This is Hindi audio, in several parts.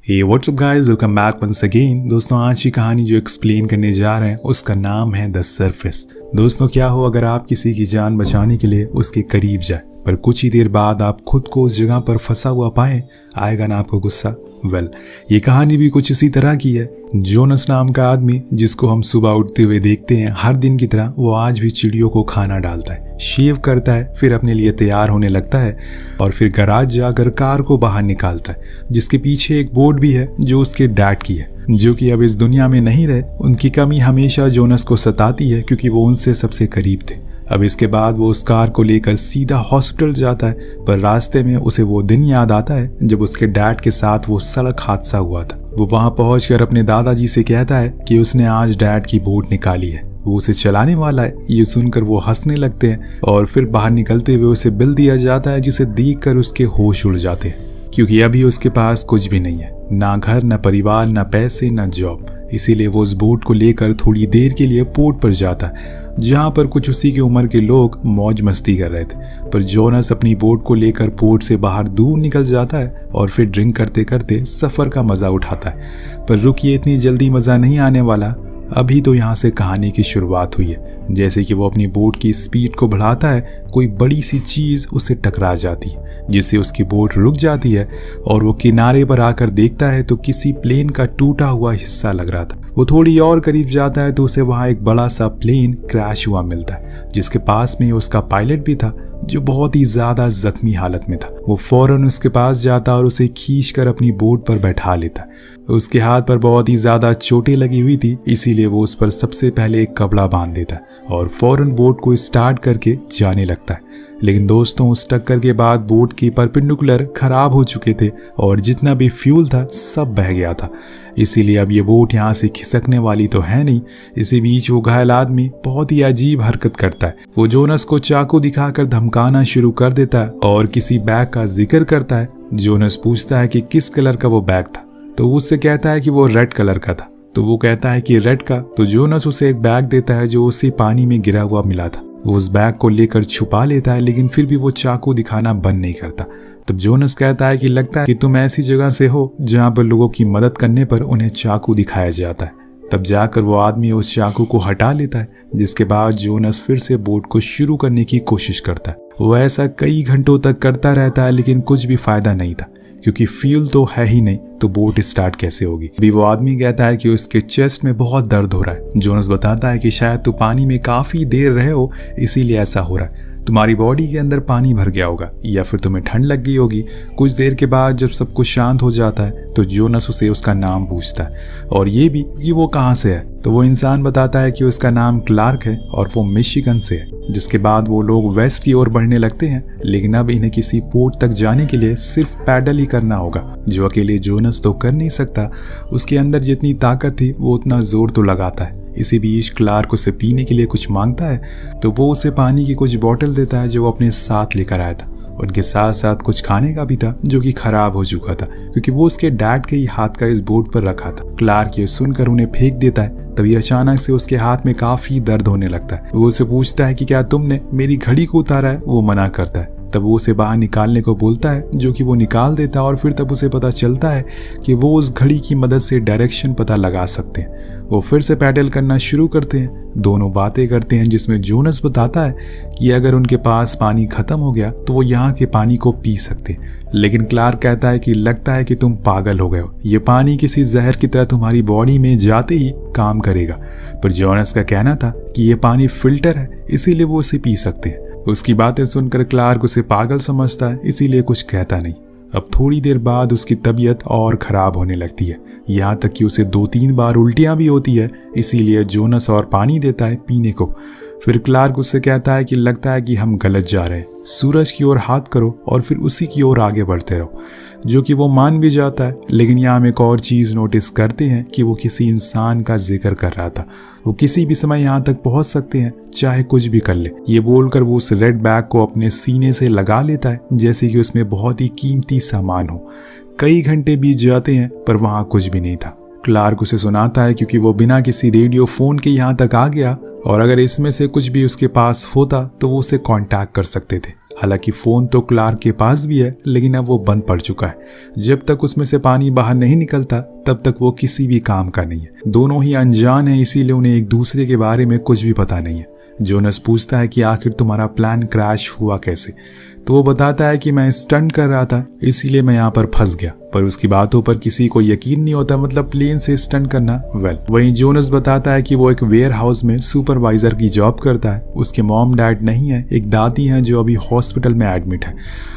हे what's up guys, welcome back once again. दोस्तों, आज की कहानी जो एक्सप्लेन करने जा रहे हैं उसका नाम है द सरफेस। दोस्तों, क्या हो अगर आप किसी की जान बचाने के लिए उसके करीब जाए पर कुछ ही देर बाद आप खुद को उस जगह पर फंसा हुआ पाए, आएगा ना आपको गुस्सा? ये कहानी भी कुछ इसी तरह की है। जोनस नाम का आदमी, जिसको हम सुबह उठते हुए देखते हैं हर दिन की तरह, वो आज भी चिड़ियों को खाना डालता है, शेव करता है, फिर अपने लिए तैयार होने लगता है और फिर गैराज जाकर कार को बाहर निकालता है, जिसके पीछे एक बोर्ड भी है जो उसके डैड की है, जो कि अब इस दुनिया में नहीं रहे। उनकी कमी हमेशा जोनस को सताती है क्योंकि वो उनसे सबसे करीब थे। अब इसके बाद वो उस कार को लेकर सीधा हॉस्पिटल जाता है, पर रास्ते में उसे वो दिन याद आता है जब उसके डैड के साथ वो सड़क हादसा हुआ था। वो वहां पहुंचकर अपने दादाजी से कहता है कि उसने आज डैड की बोट निकाली है, वो उसे चलाने वाला है। ये सुनकर वो हंसने लगते हैं और फिर बाहर निकलते हुए उसे बिल दिया जाता है, जिसे देखकर उसके होश उड़ जाते हैं क्योंकि अभी उसके पास कुछ भी नहीं है, ना घर, ना परिवार, ना पैसे, ना जॉब। इसीलिए वो उस बोट को लेकर थोड़ी देर के लिए पोर्ट पर जाता है, जहाँ पर कुछ उसी की उम्र के लोग मौज मस्ती कर रहे थे। पर जोनस अपनी बोट को लेकर पोर्ट से बाहर दूर निकल जाता है और फिर ड्रिंक करते करते सफ़र का मज़ा उठाता है। पर रुकिए, इतनी जल्दी मज़ा नहीं आने वाला, अभी तो यहाँ से कहानी की शुरुआत हुई है। जैसे कि वो अपनी बोट की स्पीड को बढ़ाता है, कोई बड़ी सी चीज़ उससे टकरा जाती है, जिससे उसकी बोट रुक जाती है और वो किनारे पर आकर देखता है तो किसी प्लेन का टूटा हुआ हिस्सा लग रहा था। वो थोड़ी और करीब जाता है तो उसे वहाँ एक बड़ा सा प्लेन क्रैश हुआ मिलता है, जिसके पास में उसका पायलट भी था, जो बहुत ही ज़्यादा जख्मी हालत में था। वो फौरन उसके पास जाता और उसे खींचकर अपनी बोट पर बैठा लेता। उसके हाथ पर बहुत ही ज़्यादा चोटें लगी हुई थी, इसीलिए वो उस पर सबसे पहले एक कपड़ा बांध देता और फौरन बोट को स्टार्ट करके जाने लगता है। लेकिन दोस्तों, उस टक्कर के बाद बोट की परपेंडिकुलर खराब हो चुके थे और जितना भी फ्यूल था सब बह गया था। इसीलिए अब ये बोट यहाँ से खिसकने वाली तो है नहीं। इसी बीच वो घायल आदमी बहुत ही अजीब हरकत करता है। वो जोनस को चाकू दिखाकर धमकाना शुरू कर देता है और किसी बैग का जिक्र करता है। जोनस पूछता है कि किस कलर का वो बैग था, तो उससे कहता है कि वो रेड कलर का था। तो वो कहता है कि रेड का। तो जोनस उसे एक बैग देता है जो उसी पानी में गिरा हुआ मिला था। वो उस बैग को लेकर छुपा लेता है, लेकिन फिर भी वो चाकू दिखाना बंद नहीं करता। तब जोनस कहता है कि लगता है कि तुम ऐसी जगह से हो जहां पर लोगों की मदद करने पर उन्हें चाकू दिखाया जाता है। तब जाकर वो आदमी उस चाकू को हटा लेता है, जिसके बाद जोनस फिर से बोट को शुरू करने की कोशिश करता है। वो ऐसा कई घंटों तक करता रहता है, लेकिन कुछ भी फायदा नहीं था क्योंकि फ्यूल तो है ही नहीं, तो बोट स्टार्ट कैसे होगी। अभी वो आदमी कहता है कि उसके चेस्ट में बहुत दर्द हो रहा है। जोनस बताता है कि शायद तू पानी में काफी देर रहे हो, इसीलिए ऐसा हो रहा है। तुम्हारी बॉडी के अंदर पानी भर गया होगा या फिर तुम्हें ठंड लग गई होगी। कुछ देर के बाद जब सब कुछ शांत हो जाता है तो जोनस उसे उसका नाम पूछता है और ये भी कि वो कहाँ से है। तो वो इंसान बताता है कि उसका नाम क्लार्क है और वो मिशिगन से है। जिसके बाद वो लोग वेस्ट की ओर बढ़ने लगते हैं, लेकिन अब इन्हें किसी पोर्ट तक जाने के लिए सिर्फ पैडल ही करना होगा, जो अकेले जोनस तो कर नहीं सकता। उसके अंदर जितनी ताकत थी वो उतना जोर तो लगाता है। इसी बीच क्लार्क उसे पीने के लिए कुछ मांगता है, तो वो उसे पानी की कुछ बोतल देता है जो वो अपने साथ लेकर आया था। उनके साथ साथ कुछ खाने का भी था जो कि खराब हो चुका था क्योंकि वो उसके डैड के ही हाथ का इस बोट पर रखा था। क्लार्क ये सुनकर उन्हें फेंक देता है। तभी अचानक से उसके हाथ में काफी दर्द होने लगता है। वो उसे पूछता है कि क्या तुमने मेरी घड़ी को उतारा है? वो मना करता है। तब वो उसे बाहर निकालने को बोलता है, जो कि वो निकाल देता है और फिर तब उसे पता चलता है कि वो उस घड़ी की मदद से डायरेक्शन पता लगा सकते हैं। वो फिर से पैडल करना शुरू करते हैं। दोनों बातें करते हैं, जिसमें जोनस बताता है कि अगर उनके पास पानी खत्म हो गया तो वो यहाँ के पानी को पी सकते। लेकिन क्लार्क कहता है कि लगता है कि तुम पागल हो गए हो, ये पानी किसी जहर की तरह तुम्हारी बॉडी में जाते ही काम करेगा। पर जोनस का कहना था कि ये पानी फिल्टर है, इसीलिए वो उसे पी सकते हैं। उसकी बातें सुनकर क्लार्क उसे पागल समझता है, इसीलिए कुछ कहता नहीं। अब थोड़ी देर बाद उसकी तबीयत और ख़राब होने लगती है, यहाँ तक कि उसे 2-3 बार उल्टियाँ भी होती है। इसीलिए जोनस और पानी देता है पीने को। फिर क्लार्क उससे कहता है कि लगता है कि हम गलत जा रहे हैं, सूरज की ओर हाथ करो और फिर उसी की ओर आगे बढ़ते रहो, जो कि वो मान भी जाता है। लेकिन यहाँ हम एक और चीज़ नोटिस करते हैं कि वो किसी इंसान का जिक्र कर रहा था। वो किसी भी समय यहाँ तक पहुँच सकते हैं, चाहे कुछ भी कर ले। ये बोलकर वो उस रेड बैग को अपने सीने से लगा लेता है, जैसे कि उसमें बहुत ही कीमती सामान हो। कई घंटे बीत जाते हैं पर वहाँ कुछ भी नहीं था। क्लार्क उसे सुनाता है क्योंकि वो बिना किसी रेडियो फ़ोन के यहाँ तक आ गया और अगर इसमें से कुछ भी उसके पास होता तो वो उसे कांटेक्ट कर सकते थे। हालांकि फ़ोन तो क्लार्क के पास भी है, लेकिन अब वो बंद पड़ चुका है। जब तक उसमें से पानी बाहर नहीं निकलता तब तक वो किसी भी काम का नहीं है। दोनों ही अनजान हैं, इसीलिए उन्हें एक दूसरे के बारे में कुछ भी पता नहीं है। जोनस पूछता है कि आखिर तुम्हारा प्लान क्रैश हुआ कैसे, तो वो बताता है कि मैं स्टंट कर रहा था, इसीलिए मैं यहाँ पर फंस गया। पर उसकी बातों पर किसी को यकीन नहीं होता, मतलब प्लेन से स्टंट करना। वहीं जोनस बताता है कि वो एक वेयर हाउस में सुपरवाइजर की जॉब करता है। उसके मॉम डैड नहीं है, एक दादी हैं जो अभी हॉस्पिटल में एडमिट है।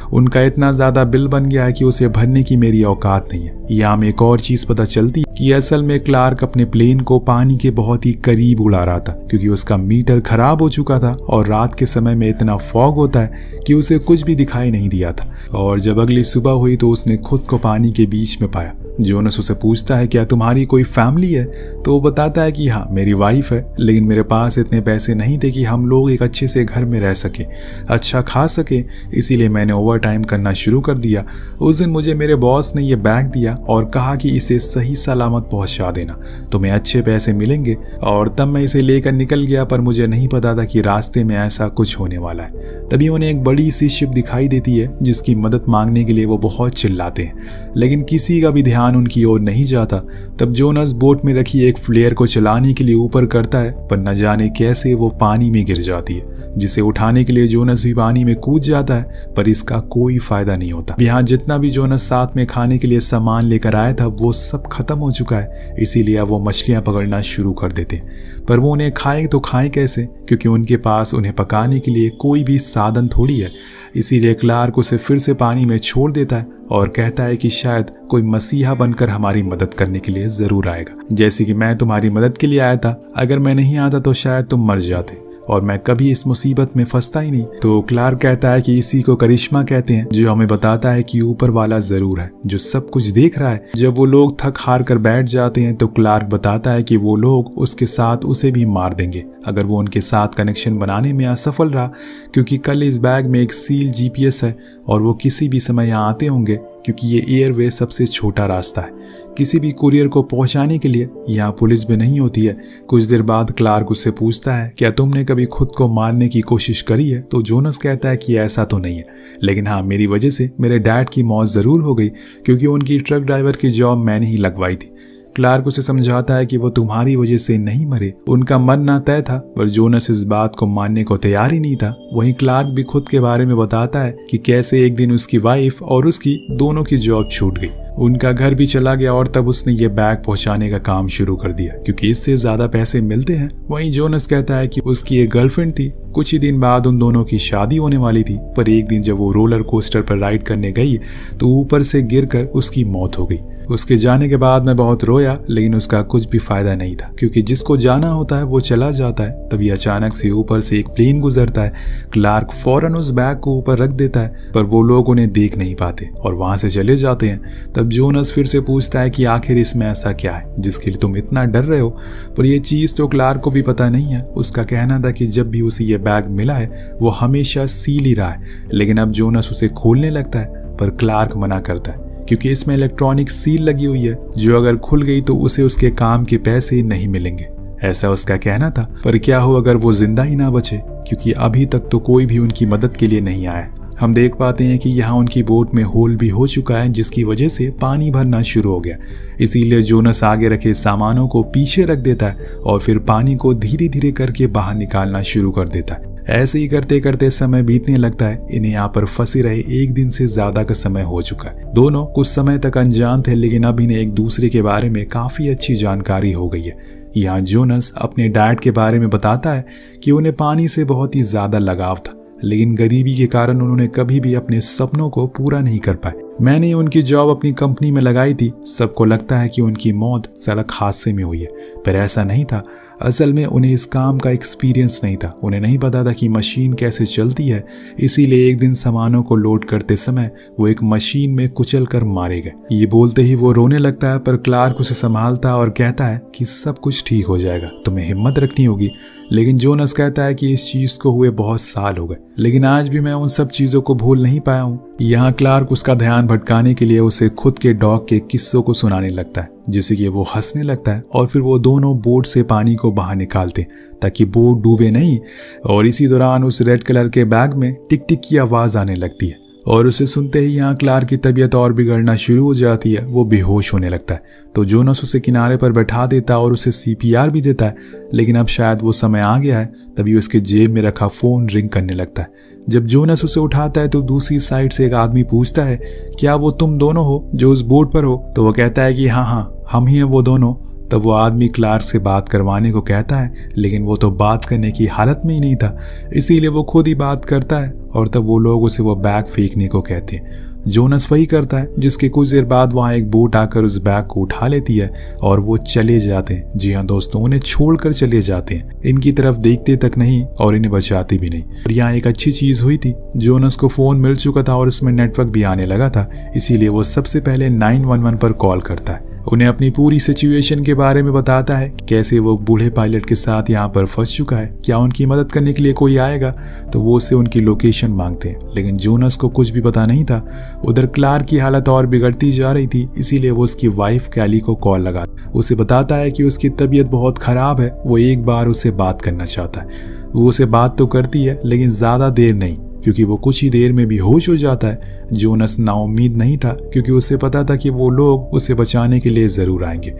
उनका इतना ज्यादा बिल बन गया है कि उसे भरने की मेरी औकात नहीं है। यहाँ में एक और चीज पता चलती है कि असल में क्लार्क अपने प्लेन को पानी के बहुत ही करीब उड़ा रहा था, क्योंकि उसका मीटर खराब हो चुका था और रात के समय में इतना फॉग होता है कि उसे कुछ भी दिखाई नहीं दिया था। और जब अगली सुबह हुई तो उसने खुद को पानी के बीच में पाया। जोनस उसे पूछता है क्या तुम्हारी कोई फैमिली है, तो वो बताता है कि हाँ मेरी वाइफ है, लेकिन मेरे पास इतने पैसे नहीं थे कि हम लोग एक अच्छे से घर में रह सके, अच्छा खा सके, इसीलिए मैंने ओवर टाइम करना शुरू कर दिया। उस दिन मुझे मेरे बॉस ने ये बैग दिया और कहा कि इसे सही सलामत पहुंचा देना, तुम्हें अच्छे पैसे मिलेंगे। और तब मैं इसे लेकर निकल गया, पर मुझे नहीं पता था कि रास्ते में ऐसा कुछ होने वाला है। तभी उन्हें एक बड़ी सी शिप दिखाई देती है जिसकी मदद मांगने के लिए वो बहुत चिल्लाते हैं, लेकिन किसी का भी ध्यान उनकी ओर नहीं जाता। तब जोनस बोट में रखी एक फ्लेयर को चलाने के लिए ऊपर करता है, पर न जाने कैसे वो पानी में गिर जाती है, जिसे उठाने के लिए जोनस भी पानी में कूद जाता है, पर इसका कोई फायदा नहीं होता। यहाँ जितना भी जोनस साथ में खाने के लिए सामान लेकर आया था वो सब खत्म हो चुका है, इसीलिए अब वो मछलियां पकड़ना शुरू कर देते हैं। पर वो उन्हें खाए तो खाएं कैसे, क्योंकि उनके पास उन्हें पकाने के लिए कोई भी साधन थोड़ी है। इसीलिए क्लार्क उसे फिर से पानी में छोड़ देता है और कहता है कि शायद कोई मसीहा बनकर हमारी मदद करने के लिए जरूर आएगा, जैसे कि मैं तुम्हारी मदद के लिए आया था। अगर मैं नहीं आता तो शायद तुम मर जाते और मैं कभी इस मुसीबत में फंसता ही नहीं। तो क्लार्क कहता है कि इसी को करिश्मा कहते हैं, जो हमें बताता है कि ऊपर वाला जरूर है जो सब कुछ देख रहा है। जब वो लोग थक हार कर बैठ जाते हैं तो क्लार्क बताता है कि वो लोग उसके साथ उसे भी मार देंगे अगर वो उनके साथ कनेक्शन बनाने में असफल रहा, क्योंकि कल इस बैग में एक सील जीपीएस है और वो किसी भी समय यहाँ आते होंगे, क्योंकि ये एयरवे सबसे छोटा रास्ता है किसी भी कुरियर को पहुंचाने के लिए। यहाँ पुलिस भी नहीं होती है। कुछ देर बाद क्लार्क उससे पूछता है क्या तुमने कभी खुद को मारने की कोशिश करी है, तो जोनस कहता है कि ऐसा तो नहीं है, लेकिन हाँ मेरी वजह से मेरे डैड की मौत जरूर हो गई, क्योंकि उनकी ट्रक ड्राइवर की जॉब मैंने ही लगवाई थी। क्लार्क उसे समझाता है कि वो तुम्हारी वजह से नहीं मरे, उनका मरना तय था, पर जोनस इस बात को मानने को तैयार ही नहीं था। वहीं क्लार्क भी खुद के बारे में बताता है कि कैसे एक दिन उसकी वाइफ और उसकी दोनों की जॉब छूट गई, उनका घर भी चला गया और तब उसने ये बैग पहुंचाने का काम शुरू कर दिया, क्योंकि इससे ज्यादा पैसे मिलते हैं। वहीं जोनस कहता है कि उसकी एक गर्लफ्रेंड थी, कुछ ही दिन बाद उन दोनों की शादी होने वाली थी, पर एक दिन जब वो रोलर कोस्टर पर राइड करने गई तो ऊपर से गिरकर उसकी मौत हो गई। उसके जाने के बाद मैं बहुत रोया, लेकिन उसका कुछ भी फायदा नहीं था, क्योंकि जिसको जाना होता है वो चला जाता है। तभी अचानक से ऊपर से एक प्लेन गुजरता है। क्लार्क फौरन उस बैग को ऊपर रख देता है, पर वो लोग उन्हें देख नहीं पाते और वहां से चले जाते हैं। तब जोनस फिर से पूछता है कि आखिर इसमें ऐसा क्या है जिसके लिए तुम इतना डर रहे हो, पर यह चीज तो क्लार्क को भी पता नहीं है। उसका कहना था कि जब भी उसे यह बैग मिला है वो हमेशा सील ही रहा है, लेकिन अब जोनस उसे खोलने लगता है, पर क्लार्क मना करता है, क्योंकि इसमें इलेक्ट्रॉनिक सील लगी हुई है जो अगर खुल गई तो उसे उसके काम के पैसे नहीं मिलेंगे, ऐसा उसका कहना था। पर क्या हो अगर वो जिंदा ही ना बचे, क्योंकि अभी तक तो कोई भी उनकी मदद के लिए नहीं आया। हम देख पाते हैं कि यहाँ उनकी बोट में होल भी हो चुका है, जिसकी वजह से पानी भरना शुरू हो गया। इसीलिए जोनस आगे रखे सामानों को पीछे रख देता है और फिर पानी को धीरे धीरे करके बाहर निकालना शुरू कर देता है। ऐसे ही करते करते समय बीतने लगता है। इन्हें यहाँ पर फंसे रहे एक दिन से ज्यादा का समय हो चुका है। दोनों कुछ समय तक अनजान थे, लेकिन अब इन्हें एक दूसरे के बारे में काफी अच्छी जानकारी हो गई है। यहाँ जोनस अपने डैड के बारे में बताता है कि उन्हें पानी से बहुत ही ज्यादा लगाव था, लेकिन गरीबी के कारण उन्होंने कभी भी अपने सपनों को पूरा नहीं कर पाए। मैंने उनकी जॉब अपनी कंपनी में लगाई थी। सबको लगता है कि उनकी मौत सड़क हादसे में हुई है, पर ऐसा नहीं था। असल में उन्हें इस काम का एक्सपीरियंस नहीं था। उन्हें नहीं पता था कि मशीन कैसे चलती है, इसीलिए एक दिन सामानों को लोड करते समय वो एक मशीन में कुचल कर मारे गए। ये बोलते ही वो रोने लगता है, पर क्लार्क उसे संभालता और कहता है कि सब कुछ ठीक हो जाएगा, तुम्हें हिम्मत रखनी होगी। लेकिन जोनस कहता है कि इस चीज को हुए बहुत साल हो गए, लेकिन आज भी मैं उन सब चीजों को भूल नहीं पाया हूँ। यहाँ क्लार्क उसका ध्यान भटकाने के लिए उसे खुद के डॉग के किस्सों को सुनाने लगता है। जिससे कि वो हंसने लगता है और फिर वो दोनों बोट से पानी को बाहर निकालते हैं ताकि बोट डूबे नहीं। और इसी दौरान उस रेड कलर के बैग में टिक टिक की आवाज़ आने लगती है और उसे सुनते ही यहाँ क्लार्क की तबीयत और बिगड़ना शुरू हो जाती है। वो बेहोश होने लगता है तो जोनस उसे किनारे पर बैठा देता है और उसे CPR भी देता है। लेकिन अब शायद वो समय आ गया है, तभी उसके जेब में रखा फ़ोन रिंग करने लगता है। जब जोनस उसे उठाता है तो दूसरी साइड से एक आदमी पूछता है, क्या वो तुम दोनों हो जो उस बोट पर हो? तो वो कहता है कि हाँ हम ही हैं वो दोनों। तब वो आदमी क्लार्क से बात करवाने को कहता है, लेकिन वो तो बात करने की हालत में ही नहीं था, इसीलिए वो खुद ही बात करता है और तब वो लोग उसे वो बैग फेंकने को कहते हैं। जोनस वही करता है, जिसके कुछ देर बाद वहाँ एक बोट आकर उस बैग को उठा लेती है और वो चले जाते हैं। जी हाँ दोस्तों, उन्हें छोड़कर चले जाते हैं, इनकी तरफ देखते तक नहीं और इन्हें बचाते भी नहीं। और यहाँ एक अच्छी चीज़ हुई थी, जोनस को फ़ोन मिल चुका था और उसमें नेटवर्क भी आने लगा था, इसीलिए वो सबसे पहले 911 पर कॉल करता है। उन्हें अपनी पूरी सिचुएशन के बारे में बताता है, कैसे वो बूढ़े पायलट के साथ यहाँ पर फंस चुका है, क्या उनकी मदद करने के लिए कोई आएगा। तो वो उसे उनकी लोकेशन मांगते हैं, लेकिन जोनस को कुछ भी पता नहीं था। उधर क्लार्क की हालत और बिगड़ती जा रही थी, इसीलिए वो उसकी वाइफ कैली को कॉल लगा उसे बताता है कि उसकी तबीयत बहुत ख़राब है, वो एक बार उससे बात करना चाहता है। वो उसे बात तो करती है, लेकिन ज़्यादा देर नहीं, क्योंकि वो कुछ ही देर में बेहोश हो जाता है। जोनस नाउम्मीद नहीं था, क्योंकि उसे पता था कि वो लोग उसे बचाने के लिए ज़रूर आएंगे।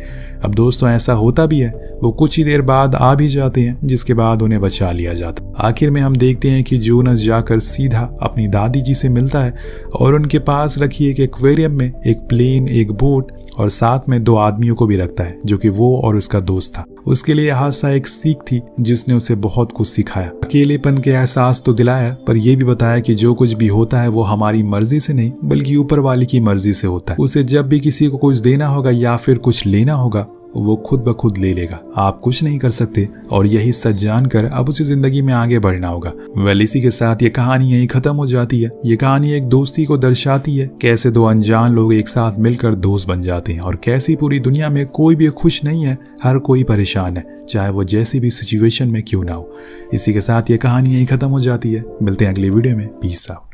अब दोस्तों ऐसा होता भी है, वो कुछ ही देर बाद आ भी जाते हैं, जिसके बाद उन्हें बचा लिया जाता। आखिर में हम देखते हैं कि जोनस जाकर सीधा अपनी दादी जी से मिलता है और उनके पास रखी एक एक्वेरियम में एक प्लेन, एक बोट और साथ में 2 आदमियों को भी रखता है, जो कि वो और उसका दोस्त था। उसके लिए हादसा एक सीख थी, जिसने उसे बहुत कुछ सिखाया, अकेलेपन के एहसास तो दिलाया, पर यह भी बताया कि जो कुछ भी होता है वो हमारी मर्जी से नहीं, बल्कि ऊपर वाले की मर्जी से होता है। उसे जब भी किसी को कुछ देना होगा या फिर कुछ लेना होगा, वो खुद ब खुद ले लेगा, आप कुछ नहीं कर सकते। और यही सच जानकर अब उसे जिंदगी में आगे बढ़ना होगा। वेल, इसी के साथ ये कहानी यही खत्म हो जाती है। ये कहानी एक दोस्ती को दर्शाती है, कैसे 2 अनजान लोग एक साथ मिलकर दोस्त बन जाते हैं और कैसी पूरी दुनिया में कोई भी खुश नहीं है, हर कोई परेशान है, चाहे वो जैसी भी सिचुएशन में क्यों ना हो। इसी के साथ ये कहानी यही खत्म हो जाती है। मिलते हैं अगले वीडियो में। Peace out.